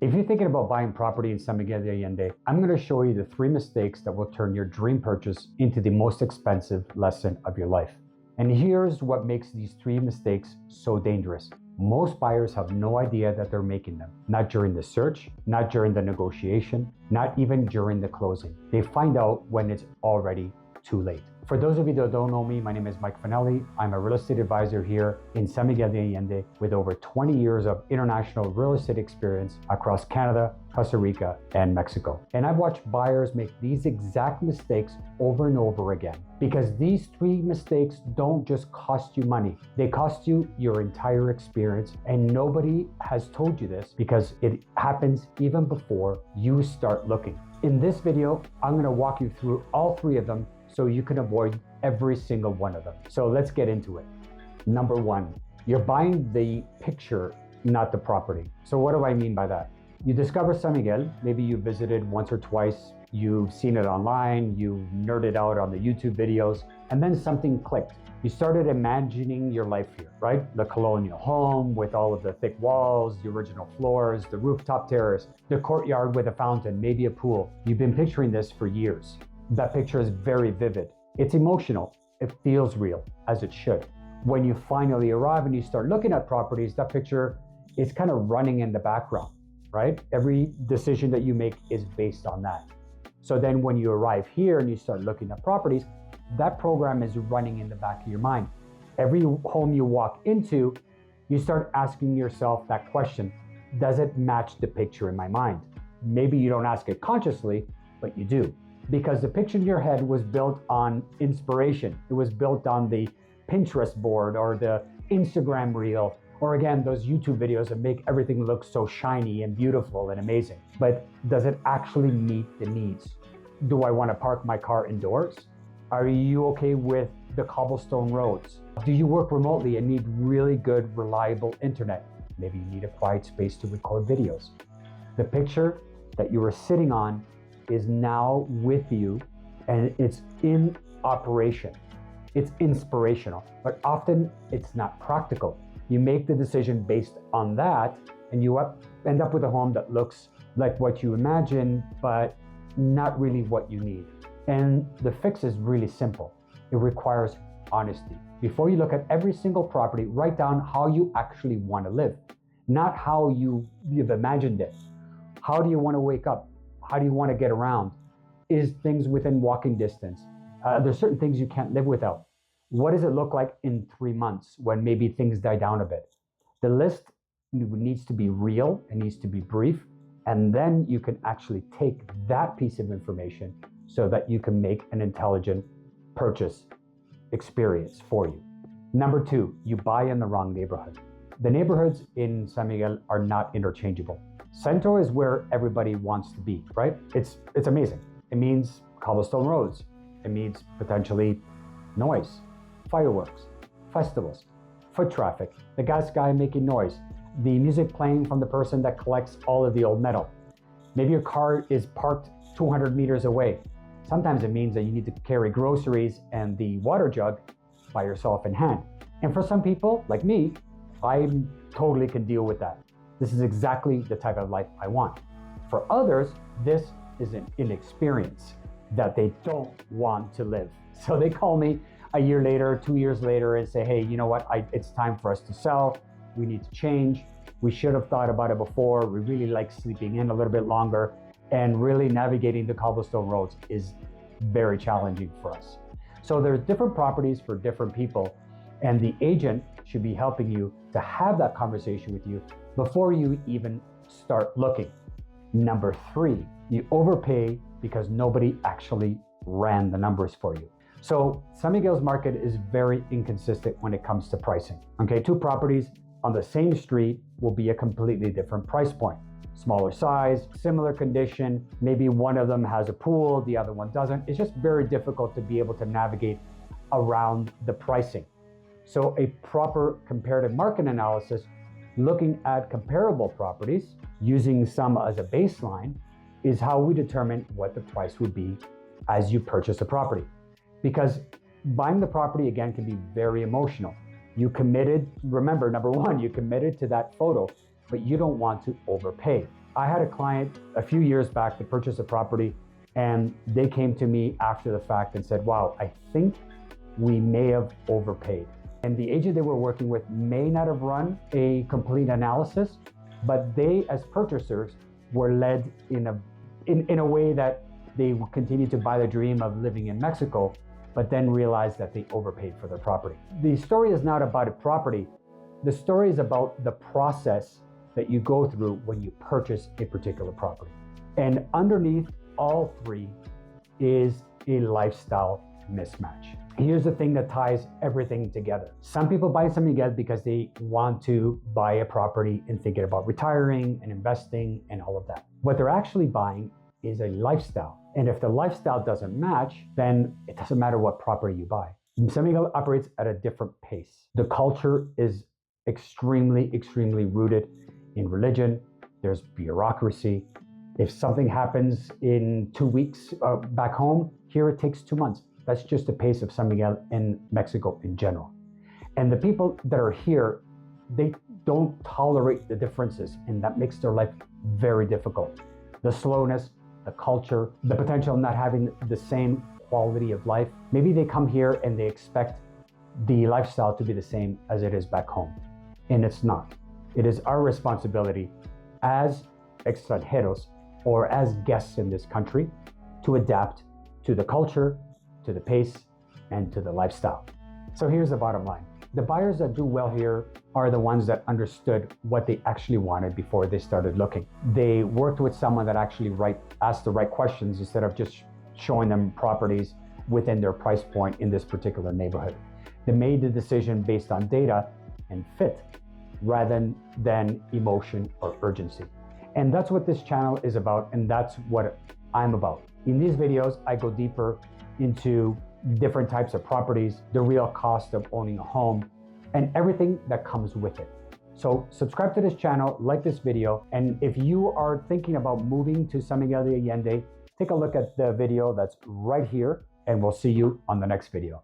If you're thinking about buying property in San Miguel de Allende, I'm going to show you the 3 mistakes that will turn your dream purchase into the most expensive lesson of your life. And here's what makes these 3 mistakes so dangerous. Most buyers have no idea that they're making them. Not during the search, not during the negotiation, not even during the closing. They find out when it's already too late. For those of you that don't know me, my name is Mike Finelli. I'm a real estate advisor here in San Miguel de Allende with over 20 years of international real estate experience across Canada, Costa Rica, and Mexico. And I've watched buyers make these exact mistakes over and over again, because these 3 mistakes don't just cost you money. They cost you your entire experience, and nobody has told you this because it happens even before you start looking. In this video, I'm going to walk you through all 3 of them so you can avoid every single one of them. So let's get into it. Number 1, you're buying the picture, not the property. So what do I mean by that? You discover San Miguel, maybe you visited once or twice, you've seen it online, you nerded out on the YouTube videos, and then something clicked. You started imagining your life here, right? The colonial home with all of the thick walls, the original floors, the rooftop terrace, the courtyard with a fountain, maybe a pool. You've been picturing this for years. That picture is very vivid. It's emotional. It feels real, as it should. When you finally arrive and you start looking at properties, that picture is kind of running in the background, right? Every decision that you make is based on that. So then when you arrive here and you start looking at properties, that program is running in the back of your mind. Every home you walk into, you start asking yourself that question: does it match the picture in my mind? Maybe you don't ask it consciously, but you do. Because the picture in your head was built on inspiration. It was built on the Pinterest board or the Instagram reel, or again, those YouTube videos that make everything look so shiny and beautiful and amazing. But does it actually meet the needs? Do I want to park my car indoors? Are you okay with the cobblestone roads? Do you work remotely and need really good, reliable internet? Maybe you need a quiet space to record videos. The picture that you were sitting on is now with you and it's in operation. It's inspirational, but often it's not practical. You make the decision based on that and you end up with a home that looks like what you imagine, but not really what you need. And the fix is really simple. It requires honesty. Before you look at every single property, write down how you actually want to live, not how you've imagined it. How do you want to wake up? How do you want to get around? Is things within walking distance? There's certain things you can't live without. What does it look like in 3 months when maybe things die down a bit? The list needs to be real, it needs to be brief, and then you can actually take that piece of information so that you can make an intelligent purchase experience for you. Number 2, you buy in the wrong neighborhood. The neighborhoods in San Miguel are not interchangeable. Centro is where everybody wants to be, right? It's amazing. It means cobblestone roads. It means potentially noise, fireworks, festivals, foot traffic, the gas guy making noise, the music playing from the person that collects all of the old metal. Maybe your car is parked 200 meters away. Sometimes it means that you need to carry groceries and the water jug by yourself in hand. And for some people, like me, I totally can deal with that. This is exactly the type of life I want. For others, this is an inexperience that they don't want to live. So they call me a year later, 2 years later, and say, hey, you know what? It's time for us to sell. We need to change. We should have thought about it before. We really like sleeping in a little bit longer. And really navigating the cobblestone roads is very challenging for us. So there's different properties for different people, and the agent should be helping you to have that conversation with you before you even start looking. Number 3, you overpay because nobody actually ran the numbers for you. So San Miguel's market is very inconsistent when it comes to pricing. Okay, 2 properties on the same street will be a completely different price point. Smaller size, similar condition, maybe one of them has a pool, the other one doesn't. It's just very difficult to be able to navigate around the pricing. So a proper comparative market analysis, looking at comparable properties, using some as a baseline, is how we determine what the price would be as you purchase a property. Because buying the property, again, can be very emotional. You committed, remember, number 1, you committed to that photo, but you don't want to overpay. I had a client a few years back to purchase a property, and they came to me after the fact and said, wow, I think we may have overpaid. And the agent they were working with may not have run a complete analysis, but they, as purchasers, were led in a way that they would continue to buy the dream of living in Mexico, but then realized that they overpaid for their property. The story is not about a property. The story is about the process that you go through when you purchase a particular property. And underneath all three is a lifestyle mismatch. Here's the thing that ties everything together. Some people buy San Miguel because they want to buy a property and thinking about retiring and investing and all of that. What they're actually buying is a lifestyle. And if the lifestyle doesn't match, then it doesn't matter what property you buy. San Miguel operates at a different pace. The culture is extremely rooted in religion. There's bureaucracy. If something happens in 2 weeks back home, here it takes 2 months. That's just the pace of San Miguel and Mexico in general. And the people that are here, they don't tolerate the differences, and that makes their life very difficult. The slowness, the culture, the potential of not having the same quality of life. Maybe they come here and they expect the lifestyle to be the same as it is back home, and it's not. It is our responsibility as extranjeros, or as guests in this country, to adapt to the culture, to the pace, and to the lifestyle. So here's the bottom line. The buyers that do well here are the ones that understood what they actually wanted before they started looking. They worked with someone that actually asked the right questions instead of just showing them properties within their price point in this particular neighborhood. They made the decision based on data and fit rather than emotion or urgency. And that's what this channel is about, and that's what I'm about. In these videos, I go deeper into different types of properties, the real cost of owning a home, and everything that comes with it. So subscribe to this channel, like this video, and if you are thinking about moving to San Miguel de Allende, take a look at the video that's right here, and we'll see you on the next video.